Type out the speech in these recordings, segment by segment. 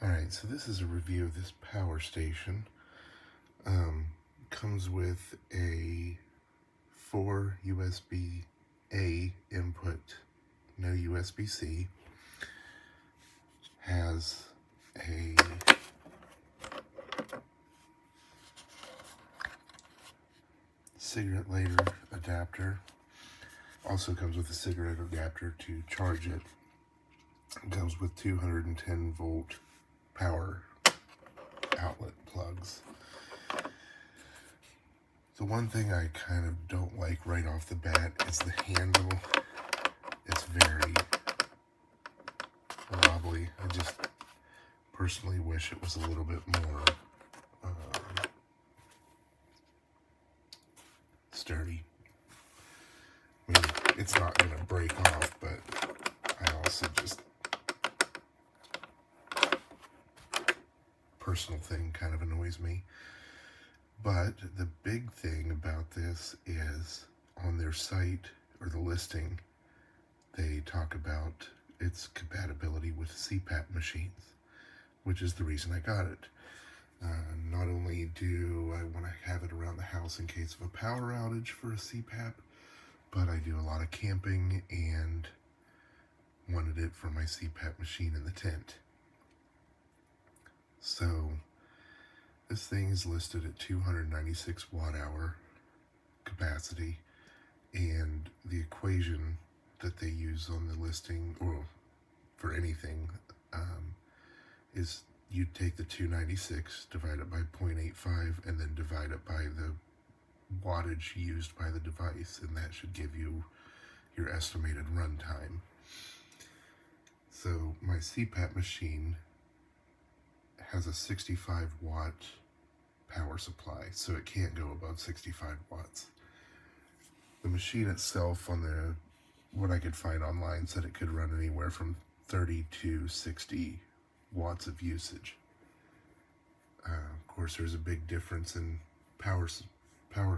Alright, so this is a review of this power station. Comes with a 4 USB-A input, no USB-C. Has a cigarette lighter adapter. Also comes with a cigarette adapter to charge it. It comes with 210 volt power outlet plugs. The one thing I kind of don't like right off the bat is the handle. It's very wobbly. I just personally wish it was a little bit more sturdy. I mean, it's not going to break off, but I also just, personal thing kind of annoys me. But the big thing about this is on their site, or the listing, they talk about its compatibility with CPAP machines, which is the reason I got it. Not only do I want to have it around the house in case of a power outage for a CPAP, but I do a lot of camping and wanted it for my CPAP machine in the tent. So this thing is listed at 296 watt-hour capacity, and the equation that they use on the listing, or for anything, is you take the 296, divide it by 0.85, and then divide it by the wattage used by the device, and that should give you your estimated runtime. So my CPAP machine has a 65 watt power supply, so it can't go above 65 watts. The machine itself, on the what I could find online, said it could run anywhere from 30 to 60 watts of usage. Of course, there's a big difference in power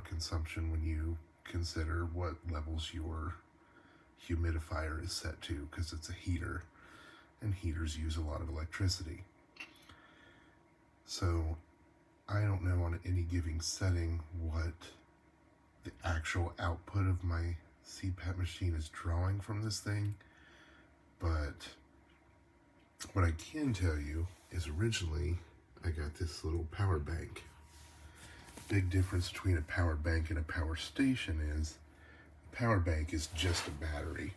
consumption when you consider what levels your humidifier is set to, because it's a heater, and heaters use a lot of electricity. So I don't know on any given setting what the actual output of my CPAP machine is drawing from this thing, but what I can tell you is originally I got this little power bank. Big difference between a power bank and a power station is the power bank is just a battery.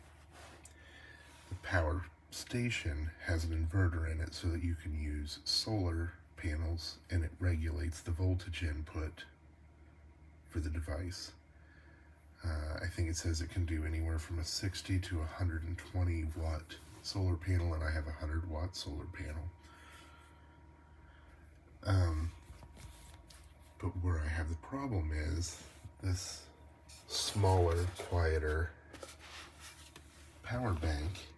The power station has an inverter in it so that you can use solar panels, and it regulates the voltage input for the device. I think it says it can do anywhere from a 60 to 120 watt solar panel, and I have a 100 watt solar panel. But where I have the problem is this smaller, quieter power bank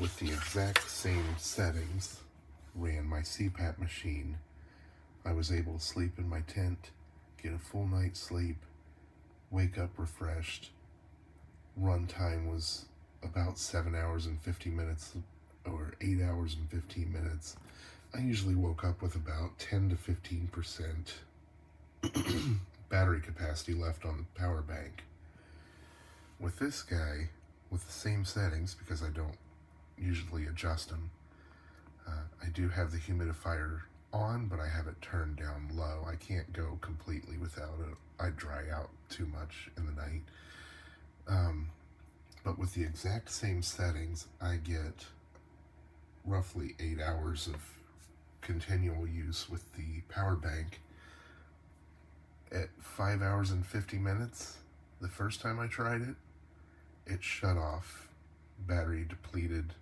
with the exact same settings ran my CPAP machine. I was able to sleep in my tent, get a full night's sleep, wake up refreshed. Run time was about 7 hours and 50 minutes, or 8 hours and 15 minutes. I usually woke up with about 10 to 15% battery capacity left on the power bank. With this guy, with the same settings, because I don't usually adjust them, I do have the humidifier on, but I have it turned down low. I can't go completely without it. I dry out too much in the night. But with the exact same settings, I get roughly 8 hours of continual use with the power bank. At 5 hours and 50 minutes, the first time I tried it, it shut off, battery depleted,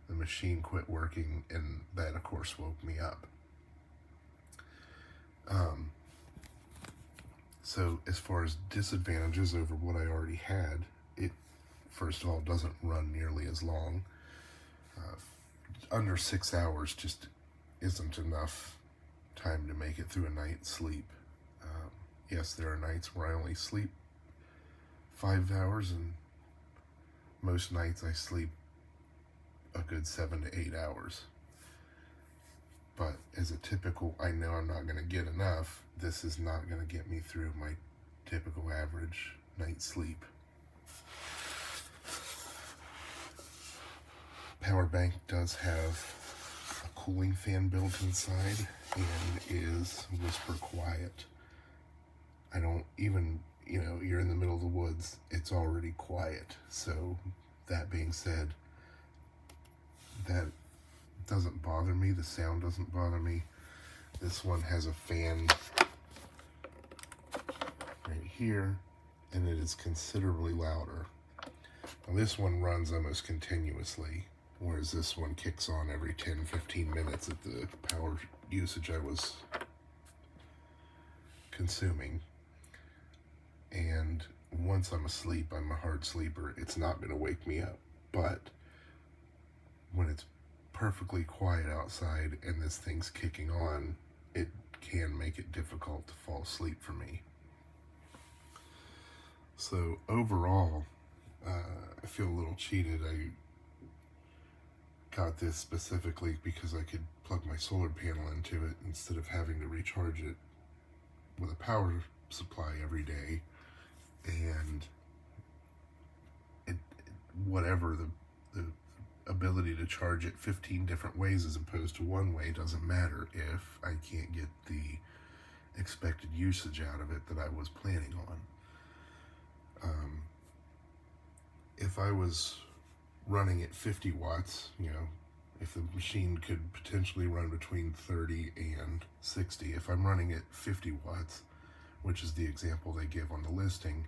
the machine quit working, and that of course woke me up. So as far as disadvantages over what I already had, it first of all doesn't run nearly as long. Under 6 hours just isn't enough time to make it through a night's sleep. Yes, there are nights where I only sleep 5 hours, and most nights I sleep a good 7 to 8 hours. But as a typical, I know I'm not going to get enough. This is not going to get me through my typical average night's sleep. Power bank does have a cooling fan built inside and is whisper quiet. I don't even, you're in the middle of the woods, it's already quiet. So that being said, that doesn't bother me. The sound doesn't bother me. This one has a fan right here, and it is considerably louder. Now, this one runs almost continuously, whereas this one kicks on every 10-15 minutes at the power usage I was consuming. And once I'm asleep, I'm a hard sleeper, it's not going to wake me up. But when it's perfectly quiet outside and this thing's kicking on, it can make it difficult to fall asleep for me. So overall, I feel a little cheated. I got this specifically because I could plug my solar panel into it instead of having to recharge it with a power supply every day. And whatever the ability to charge it 15 different ways as opposed to one way doesn't matter if I can't get the expected usage out of it that I was planning on. If I was running at 50 watts, if the machine could potentially run between 30 and 60, if I'm running at 50 watts, which is the example they give on the listing,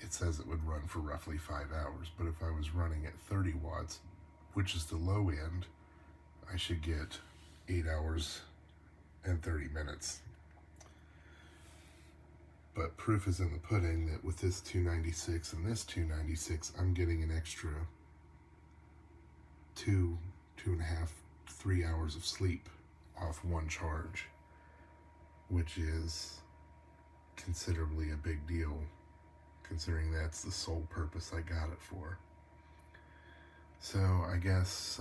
it says it would run for roughly 5 hours. But if I was running at 30 watts, which is the low end, I should get 8 hours and 30 minutes. But proof is in the pudding that with this 296 and this 296, I'm getting an extra 2.5, 3 hours of sleep off one charge, which is considerably a big deal, considering that's the sole purpose I got it for. So I guess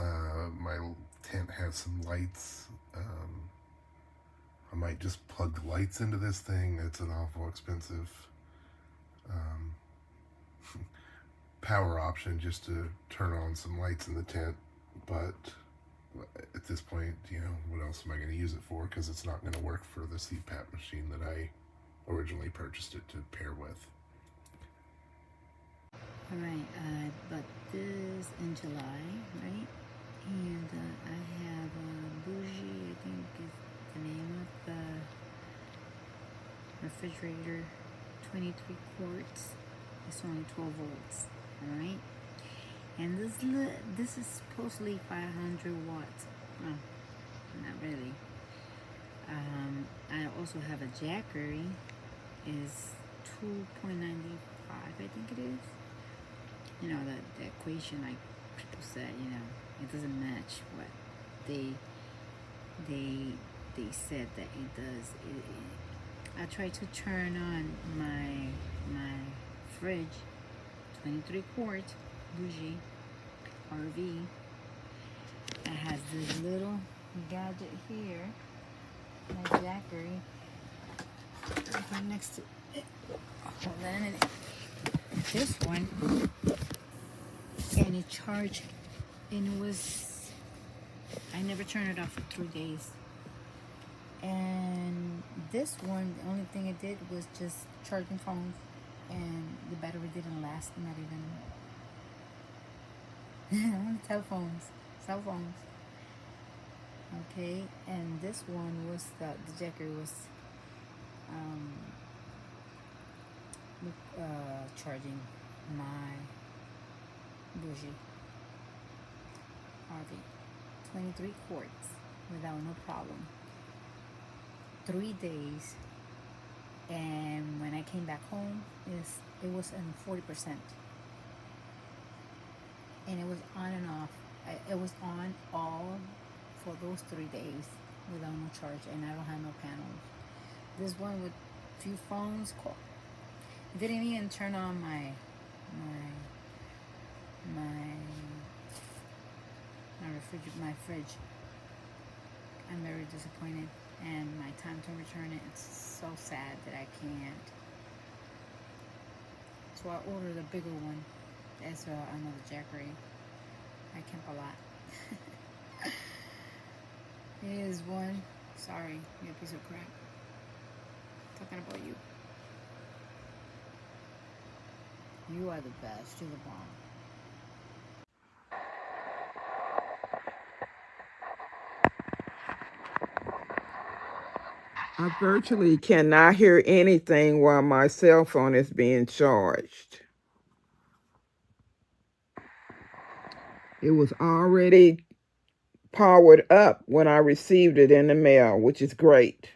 my tent has some lights. I might just plug the lights into this thing. It's an awful expensive power option just to turn on some lights in the tent. But at this point, what else am I going to use it for? Because it's not going to work for the CPAP machine that I originally purchased it to pair with. Alright, I bought this in July, right? And I have a bougie, I think is the name of the refrigerator, 23 quarts. It's only 12 volts, alright? And this is supposedly 500 watts. No, not really. I also have a Jackery, is 2.95, I think it is. The equation, like people said, it doesn't match what they said that it does. I tried to turn on my fridge, 23 quart bougie RV. It has this little gadget here, my Jackery, right next to it. Hold on a minute. This one, and it charged, and it was, I never turned it off for 3 days. And this one, the only thing it did was just charging phones, and the battery didn't last, not even only cell phones. Okay, and this one was the Jackery was charging my bougie RV, 23 quarts without no problem. 3 days, and when I came back home, it was in 40%, and it was on and off. It was on all for those 3 days without no charge, and I don't have no panels. This one with few phones didn't even turn on my my fridge. I'm very disappointed, and my time to return it, it's so sad that I can't. So I ordered a bigger one. That's another Jackery. I camp a lot. Here's one. Sorry, you piece of crap. Talking about you. You are the best. You're the bomb. I virtually cannot hear anything while my cell phone is being charged. It was already powered up when I received it in the mail, which is great.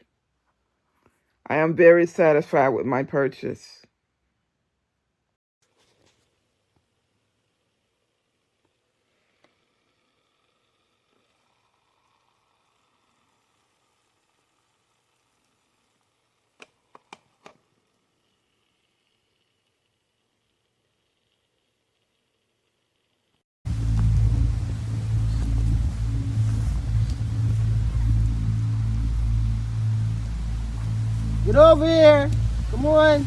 I am very satisfied with my purchase. Get over here. Come on.